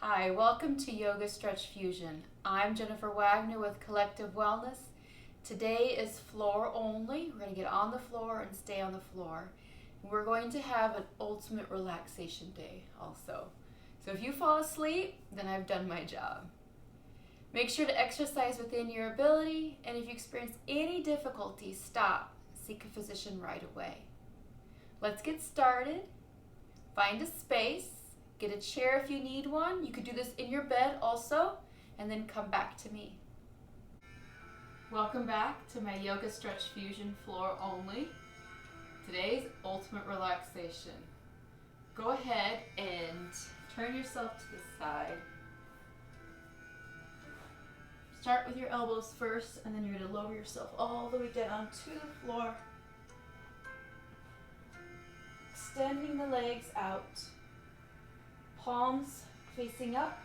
Hi, welcome to Yoga Stretch Fusion. I'm Jennifer Wagner with Collective Wellness. Today is floor only. We're going to get on the floor and stay on the floor. We're going to have an ultimate relaxation day also. So if you fall asleep, then I've done my job. Make sure to exercise within your ability, and if you experience any difficulty, stop. Seek a physician right away. Let's get started. Find a space. Get a chair if you need one. You could do this in your bed also, and then come back to me. Welcome back to my Yoga Stretch Fusion floor only. Today's ultimate relaxation. Go ahead and turn yourself to the side. Start with your elbows first, and then you're going to lower yourself all the way down to the floor. Extending the legs out. Palms facing up.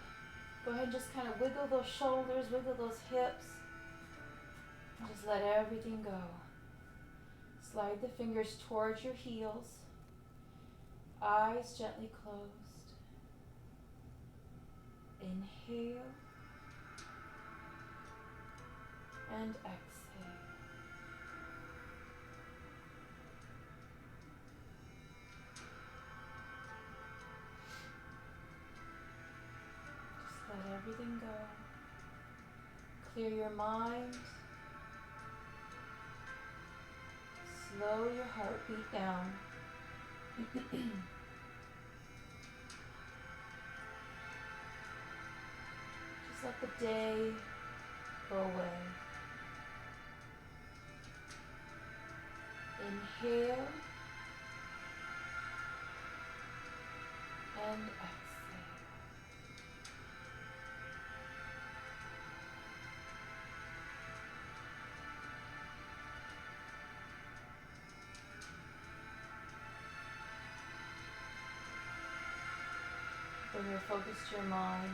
Go ahead and just kind of wiggle those shoulders, wiggle those hips. And just let everything go. Slide the fingers towards your heels. Eyes gently closed. Inhale. And exhale. Let everything go. Clear your mind. Slow your heartbeat down. Just let the day go away. Inhale and exhale. Bring your focus to your mind.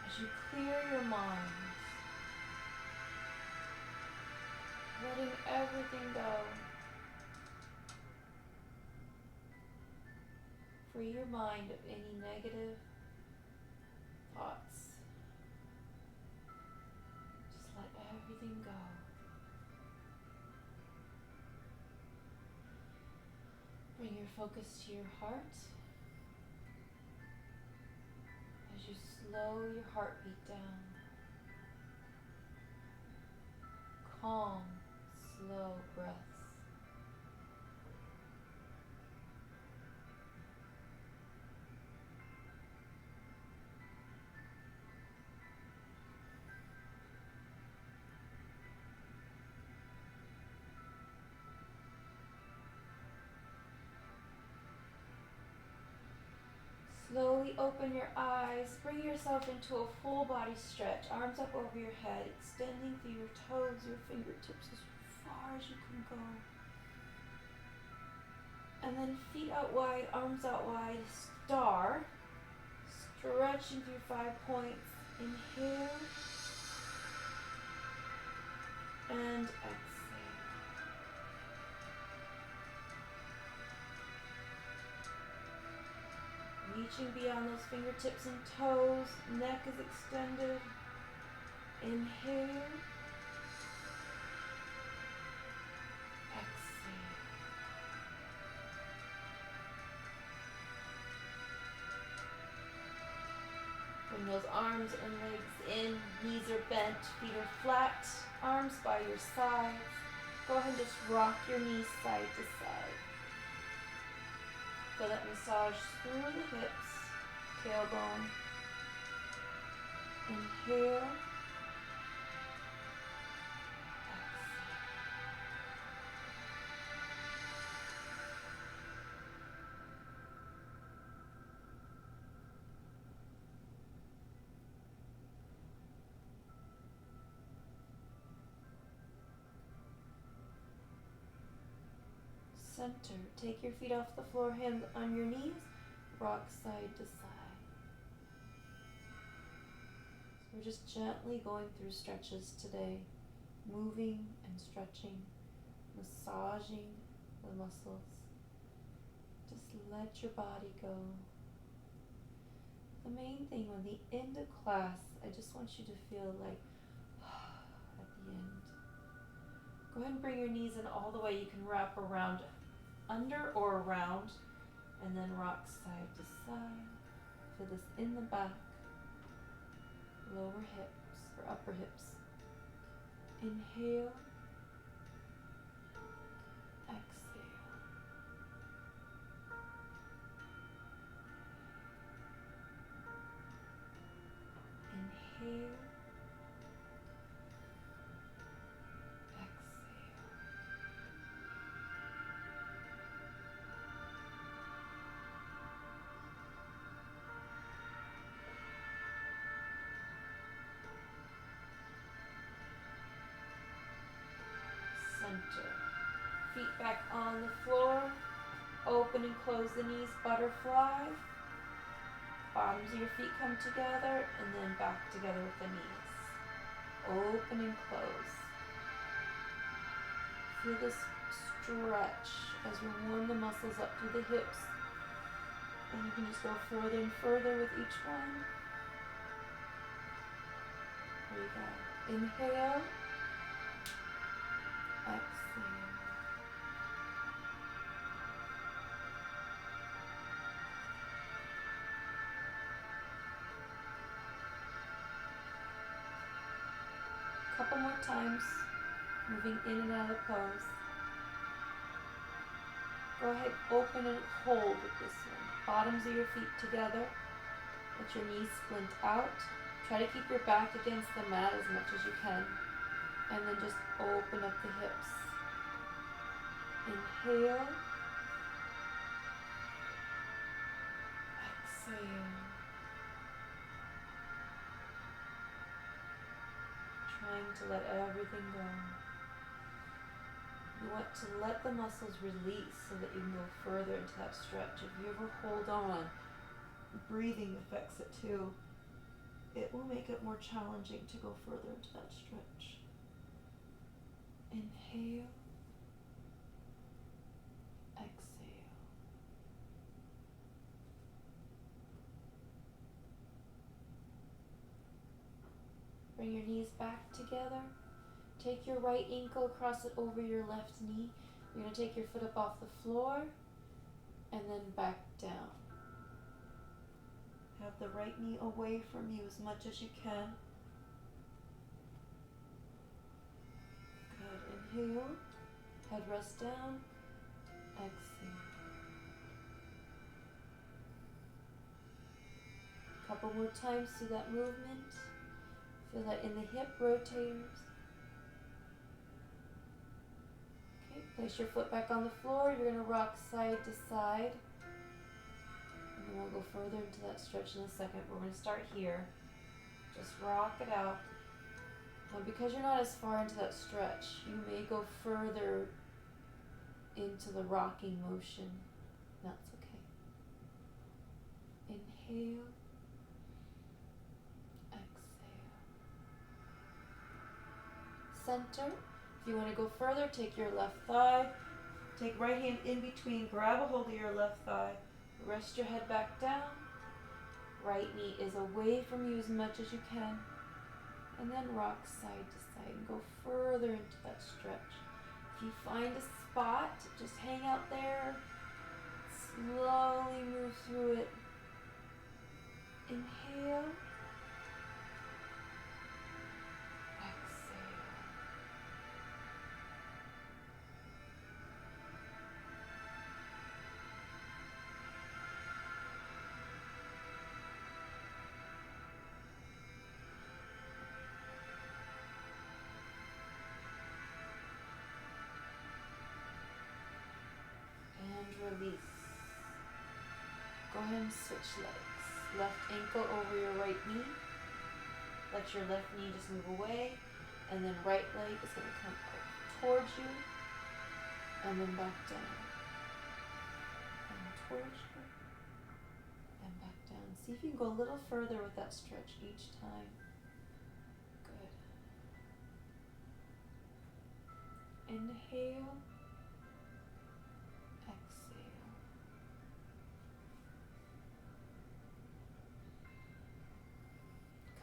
As you clear your mind, letting everything go. Free your mind of any negative thoughts. Just let everything go. Bring your focus to your heart. As you slow your heartbeat down. Calm, slow breaths. Slowly open your eyes. Bring yourself into a full body stretch. Arms up over your head, extending through your toes, your fingertips as far as you can go. And then feet out wide, arms out wide, star. Stretching through 5 points. Inhale. And exhale. Reaching beyond those fingertips and toes, neck is extended. Inhale. Exhale. Bring those arms and legs in, knees are bent, feet are flat, arms by your sides. Go ahead and just rock your knees side to side. Feel that massage through the hips, tailbone. Inhale. Exhale. Center. Take your feet off the floor, hands on your knees, rock side to side. So we're just gently going through stretches today, moving and stretching, massaging the muscles. Just let your body go. The main thing when the end of class, I just want you to feel like at the end. Go ahead and bring your knees in all the way. You can wrap around under or around and then rock side to side. Feel this in the back, lower hips or upper hips. Inhale, exhale. Inhale, exhale. Center. Feet back on the floor. Open and close the knees, butterfly. Bottoms of your feet come together and then back together with the knees. Open and close. Feel this stretch as we warm the muscles up through the hips. And you can just go further and further with each one. There you go. Inhale. Exhale. Couple more times, moving in and out of the pose. Go ahead, open and hold with this one. Bottoms of your feet together. Let your knees splint out. Try to keep your back against the mat as much as you can. And then just open up the hips. Inhale. Exhale. Trying to let everything go. You want to let the muscles release so that you can go further into that stretch. If you ever hold on, breathing affects it too. It will make it more challenging to go further into that stretch. Inhale. Exhale. Bring your knees back together. Take your right ankle, cross it over your left knee. You're going to take your foot up off the floor and then back down. Have the right knee away from you as much as you can. Good. Inhale. Head rest down. Exhale. Couple more times through that movement. Feel that in the hip rotators. Okay, place your foot back on the floor. You're going to rock side to side. And then we'll go further into that stretch in a second. We're going to start here. Just rock it out. Now because you're not as far into that stretch, you may go further into the rocking motion. That's okay. Inhale. Center. If you want to go further, take your left thigh. Take right hand in between. Grab a hold of your left thigh. Rest your head back down. Right knee is away from you as much as you can. And then rock side to side and go further into that stretch. If you find a spot, just hang out there. Slowly move through it. Inhale. Release. Go ahead and switch legs. Left ankle over your right knee. Let your left knee just move away. And then right leg is going to come up towards you. And then back down. And towards you. And back down. See if you can go a little further with that stretch each time. Good. Inhale.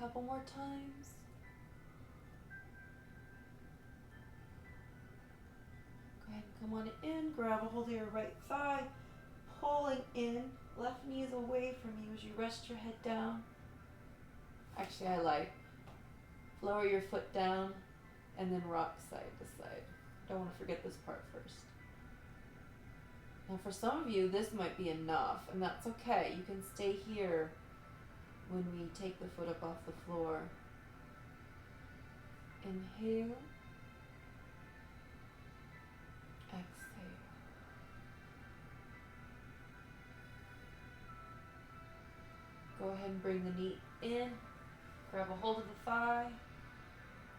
couple more times. Go ahead and come on in, grab a hold of your right thigh, pulling in, left knee is away from you as you rest your head down. Actually, I lied. Lower your foot down and then rock side to side. Don't want to forget this part first. Now for some of you, this might be enough, and that's okay. You can stay here when we take the foot up off the floor. Inhale. Exhale. Go ahead and bring the knee in. Grab a hold of the thigh.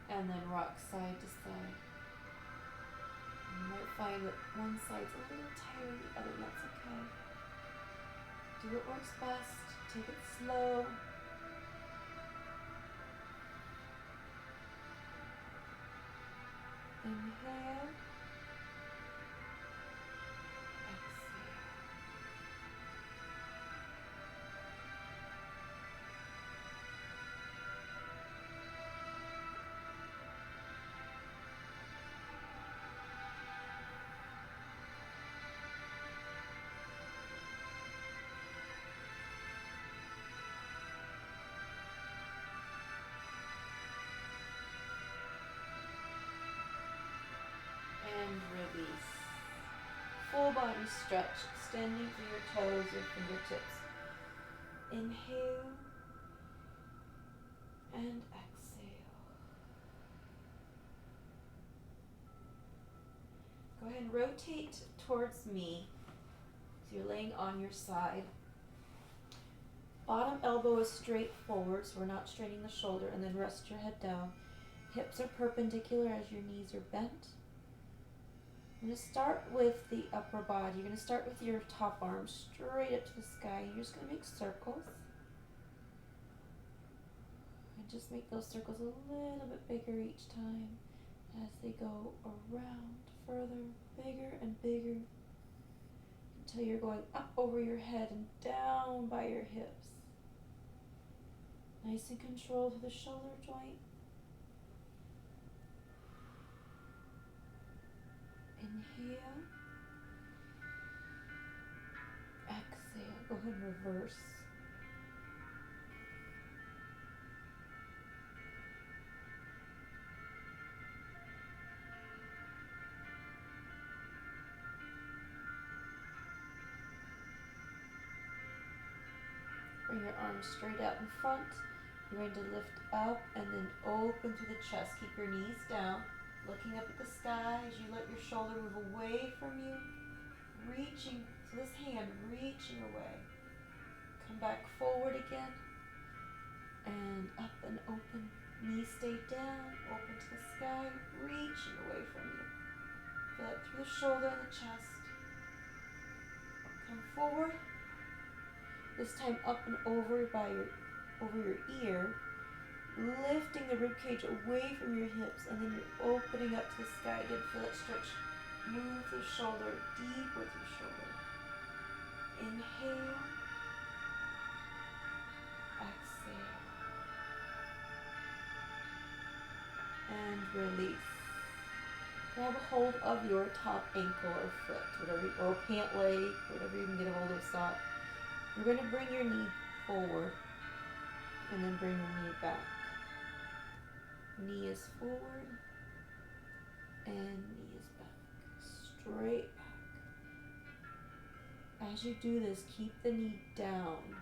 And then rock side to side. You might find that one side's a little tighter than the other, and that's okay. Do what works best. Take it slow. Inhale. Exhale. And release. Full body stretch, extending through your toes, your fingertips. Inhale and exhale. Go ahead and rotate towards me. So you're laying on your side. Bottom elbow is straight forward, so we're not straining the shoulder, and then rest your head down. Hips are perpendicular as your knees are bent. I'm going to start with the upper body. You're going to start with your top arm straight up to the sky. You're just going to make circles. And just make those circles a little bit bigger each time as they go around, further, bigger and bigger, until you're going up over your head and down by your hips. Nice and controlled through the shoulder joint. Inhale. Exhale. Go ahead and reverse. Bring your arms straight out in front. You're going to lift up and then open through the chest. Keep your knees down. Looking up at the sky as you let your shoulder move away from you, reaching, so this hand reaching away. Come back forward again, and up and open. Knees stay down, open to the sky, reaching away from you. Feel it through the shoulder and the chest. Come forward. This time up and over over your ear. Lifting the ribcage away from your hips, and then you're opening up to the sky. Again, feel it stretch. Move the shoulder deeper through the shoulder. Inhale. Exhale. And release. Grab a hold of your top ankle or foot, or pant leg, whatever you can get a hold of sock. You're going to bring your knee forward, and then bring your knee back. Knee is forward and knee is back, straight back. As you do this, keep the knee down.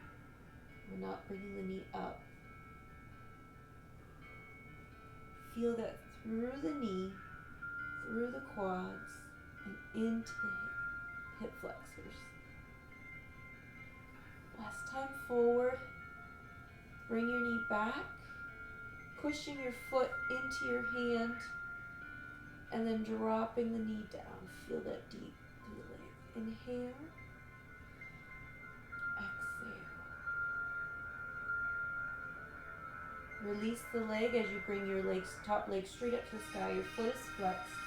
We're not bringing the knee up. Feel that through the knee, through the quads, and into the hip flexors. Last time forward, bring your knee back. Pushing your foot into your hand and then dropping the knee down. Feel that deep through the leg. Inhale. Exhale. Release the leg as you bring your top leg straight up to the sky. Your foot is flexed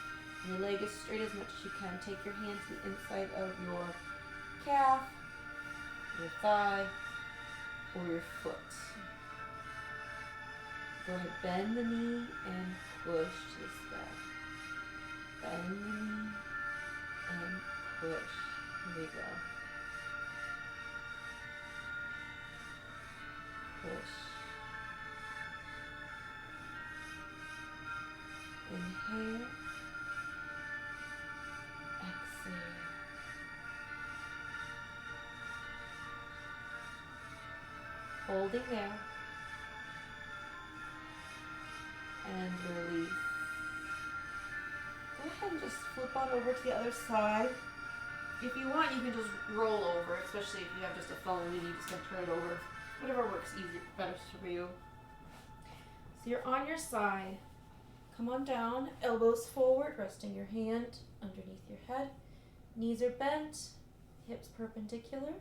and your leg is straight as much as you can. Take your hand to the inside of your calf, your thigh, or your foot. Go ahead, bend the knee and push to the sky. Bend the knee and push. Here we go. Push. Inhale. Exhale. Holding there. And release. Go ahead and just flip on over to the other side. If you want, you can just roll over, especially if you have just a phone and you just can turn it over. Whatever works easier, better for you. So you're on your side. Come on down, elbows forward, resting your hand underneath your head. Knees are bent, hips perpendicular.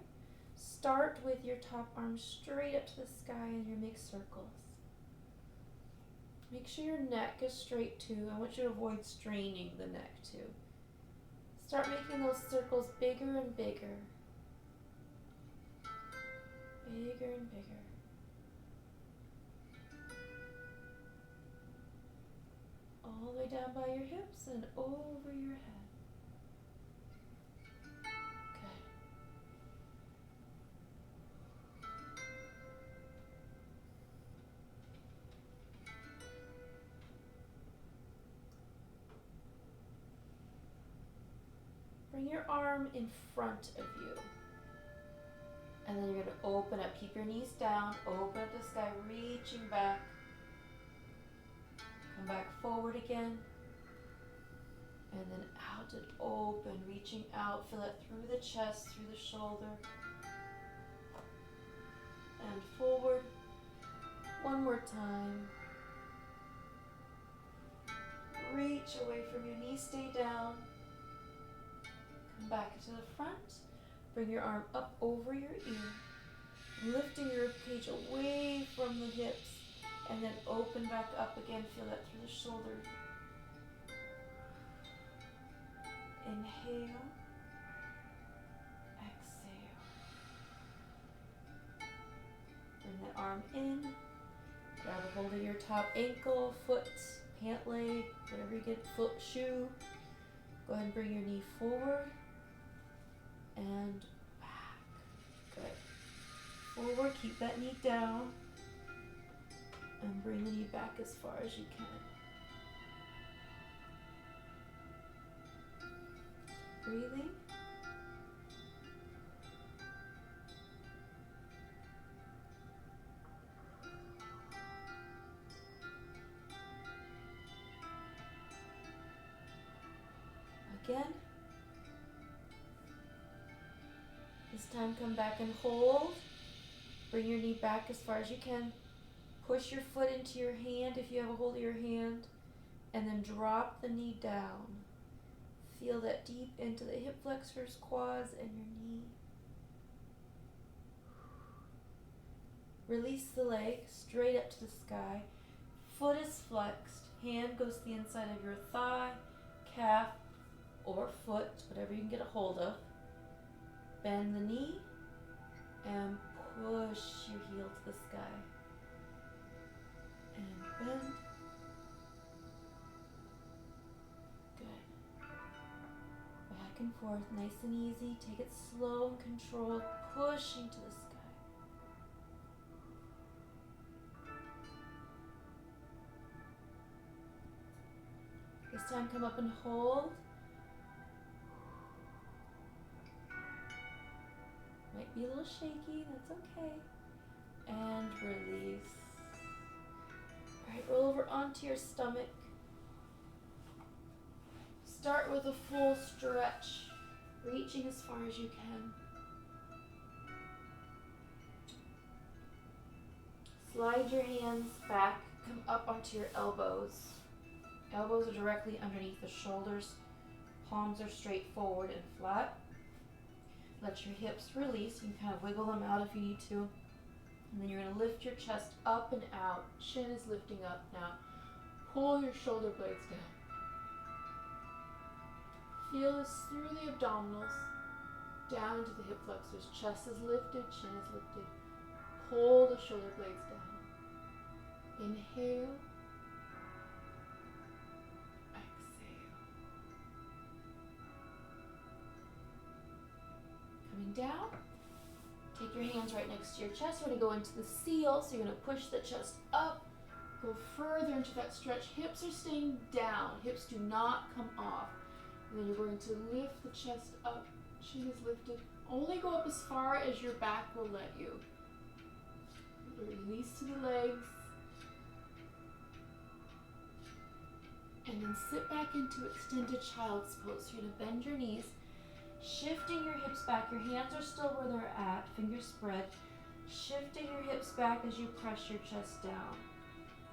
Start with your top arm straight up to the sky and your mixed circles. Make sure your neck is straight too. I want you to avoid straining the neck too. Start making those circles bigger and bigger. Bigger and bigger. All the way down by your hips and over your head. Good. Bring your arm in front of you. And then you're going to open up. Keep your knees down. Open up the sky, reaching back. Come back forward again. And then out and open, reaching out. Feel it through the chest, through the shoulder. And forward. One more time. Reach away from your knees, stay down. Come back to the front. Bring your arm up over your ear. Lifting your ribcage away from the hips. And then open back up again. Feel that through the shoulder. Inhale. Exhale. Bring that arm in. Grab a hold of your top ankle, foot, pant leg, whatever you get, foot, shoe. Go ahead and bring your knee forward and back. Good. Forward, keep that knee down. And bring the knee back as far as you can. Breathing. Again. This time come back and hold. Bring your knee back as far as you can. Push your foot into your hand if you have a hold of your hand. And then drop the knee down. Feel that deep into the hip flexors, quads, and your knee. Release the leg straight up to the sky. Foot is flexed. Hand goes to the inside of your thigh, calf, or foot, whatever you can get a hold of. Bend the knee and push your heel to the sky. And bend. Good. Back and forth, nice and easy. Take it slow and controlled, pushing to the sky. This time come up and hold. Might be a little shaky, that's okay. And release. Alright, roll over onto your stomach. Start with a full stretch, reaching as far as you can. Slide your hands back, come up onto your elbows. Elbows are directly underneath the shoulders. Palms are straight forward and flat. Let your hips release. You can kind of wiggle them out if you need to. And then you're going to lift your chest up and out. Chin is lifting up now. Pull your shoulder blades down. Feel this through the abdominals, down into the hip flexors. Chest is lifted, chin is lifted. Pull the shoulder blades down. Inhale. Exhale. Coming down. Take your hands right next to your chest. We're going to go into the seal. So you're going to push the chest up. Go further into that stretch. Hips are staying down. Hips do not come off. And then you're going to lift the chest up. Chin is lifted. Only go up as far as your back will let you. Release to the legs. And then sit back into extended child's pose. You're going to bend your knees, shifting your hips back. Your hands are still where they're at, fingers spread. Shifting your hips back as you press your chest down.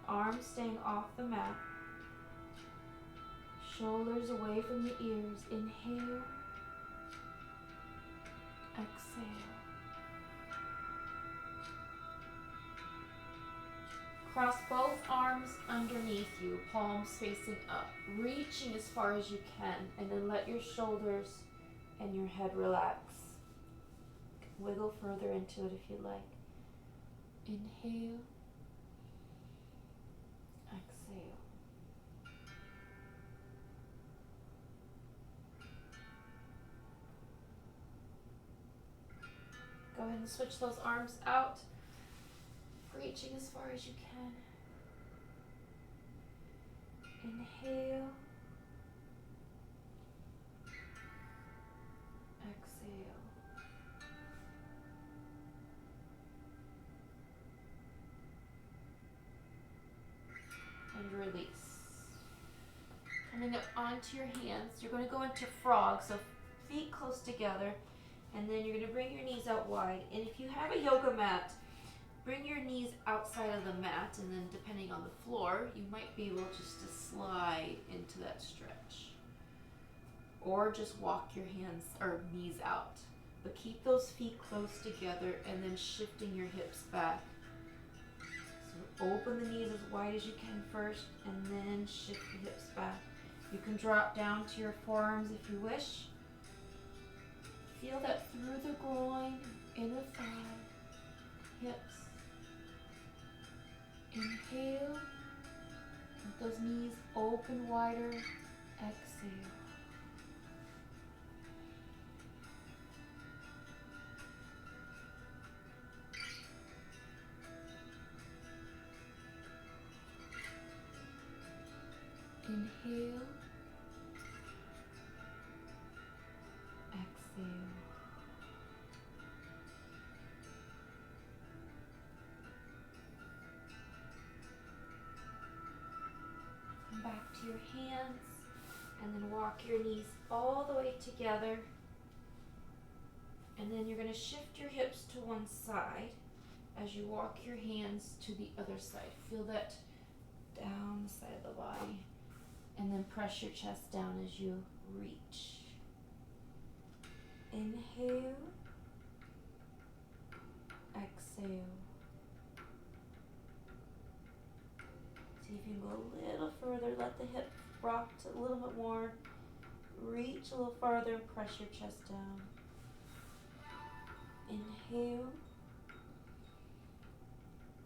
Arms staying off the mat. Shoulders away from the ears. Inhale. Exhale. Cross both arms underneath you, palms facing up, reaching as far as you can, and then let your shoulders and your head relax. Wiggle further into it if you like. Inhale. Exhale. Go ahead and switch those arms out, reaching as far as you can. Inhale. Exhale. And release. Coming up onto your hands, you're going to go into frog, so feet close together, and then you're going to bring your knees out wide. And if you have a yoga mat, bring your knees outside of the mat, and then depending on the floor, you might be able just to slide into that stretch. Or just walk your hands or knees out. But keep those feet close together and then shifting your hips back. So open the knees as wide as you can first and then shift the hips back. You can drop down to your forearms if you wish. Feel that through the groin, inner thigh, hips. Inhale. Let those knees open wider. Exhale. Inhale. Exhale. Come back to your hands and then walk your knees all the way together. And then you're going to shift your hips to one side as you walk your hands to the other side. Feel that down the side of the body. And then press your chest down as you reach. Inhale. Exhale. See if you can go a little further. Let the hip rock a little bit more. Reach a little farther and press your chest down. Inhale.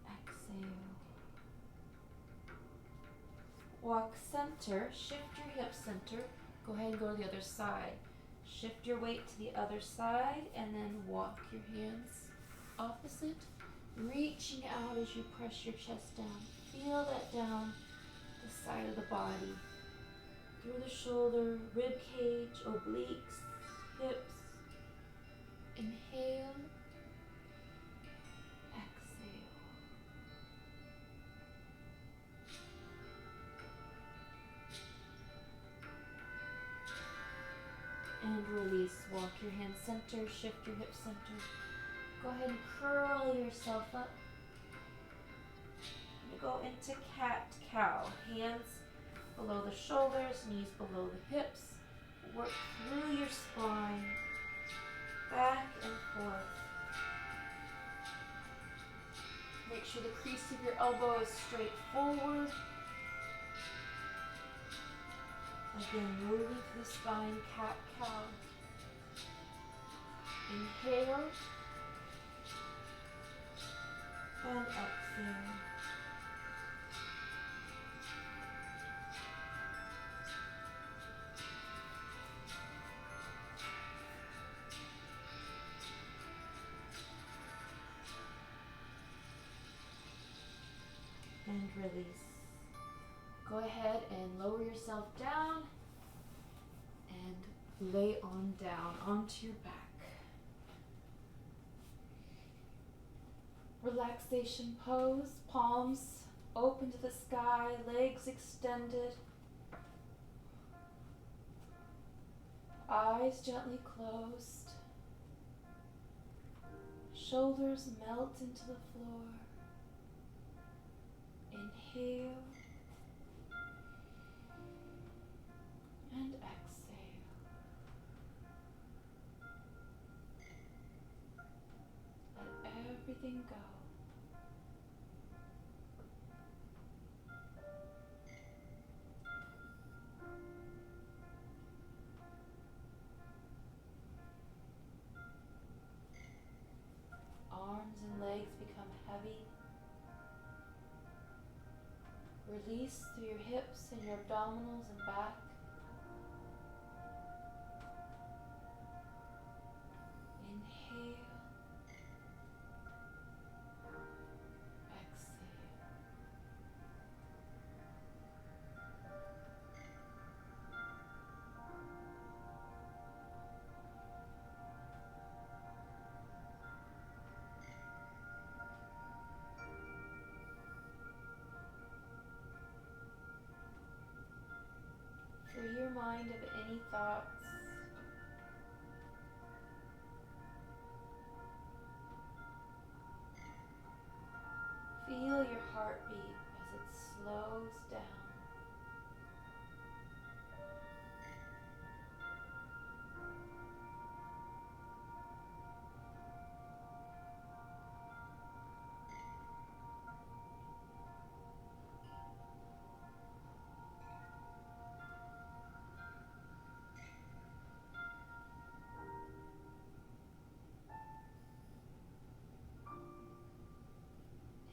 Exhale. Walk center, shift your hip center. Go ahead and go to the other side. Shift your weight to the other side and then walk your hands opposite. Reaching out as you press your chest down. Feel that down the side of the body. Through the shoulder, rib cage, obliques, hips. Inhale. Exhale. And release. Walk your hands center, shift your hips center. Go ahead and curl yourself up. You go into cat-cow. Hands below the shoulders, knees below the hips. Work through your spine, back and forth. Make sure the crease of your elbow is straight forward. Again, moving through the spine, cat-cow. Inhale. And exhale. and release. Go ahead and lower yourself down and lay on down onto your back. Relaxation pose, palms open to the sky, legs extended, eyes gently closed, shoulders melt into the floor. Inhale and exhale. Let everything go. Arms and legs become heavy. Release through your hips and your abdominals and back. Inhale. Exhale. Free your mind of any thoughts. Feel your heartbeat as it slows down.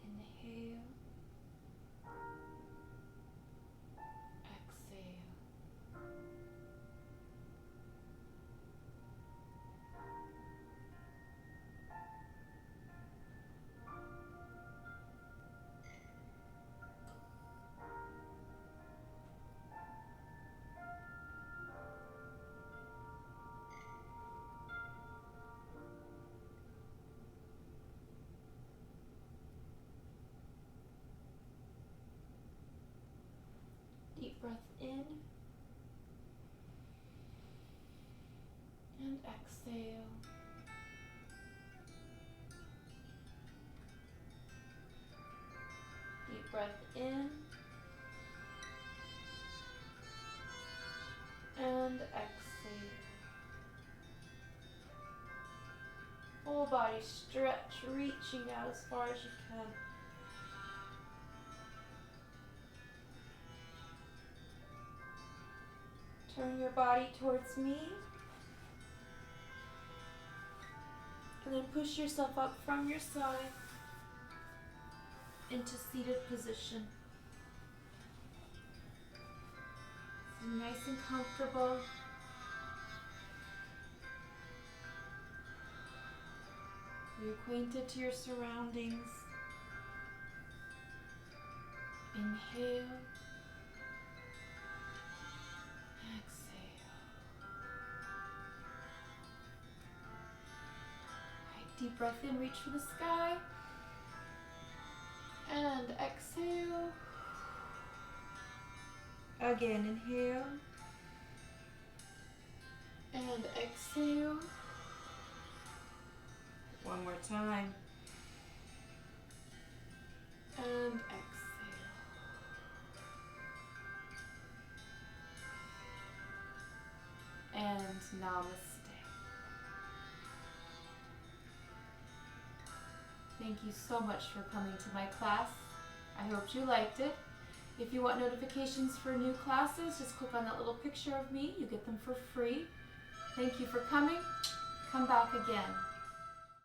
Inhale. Exhale. Deep breath in and exhale. Deep breath in and exhale. Full body stretch, reaching out as far as you can. Turn your body towards me. And then push yourself up from your side into seated position. So nice and comfortable. You're acquainted to your surroundings. Inhale. Deep breath in, reach for the sky. And exhale. Again, inhale. And exhale. One more time. And exhale. And namaste. Thank you so much for coming to my class. I hope you liked it. If you want notifications for new classes, just click on that little picture of me. You get them for free. Thank you for coming. Come back again.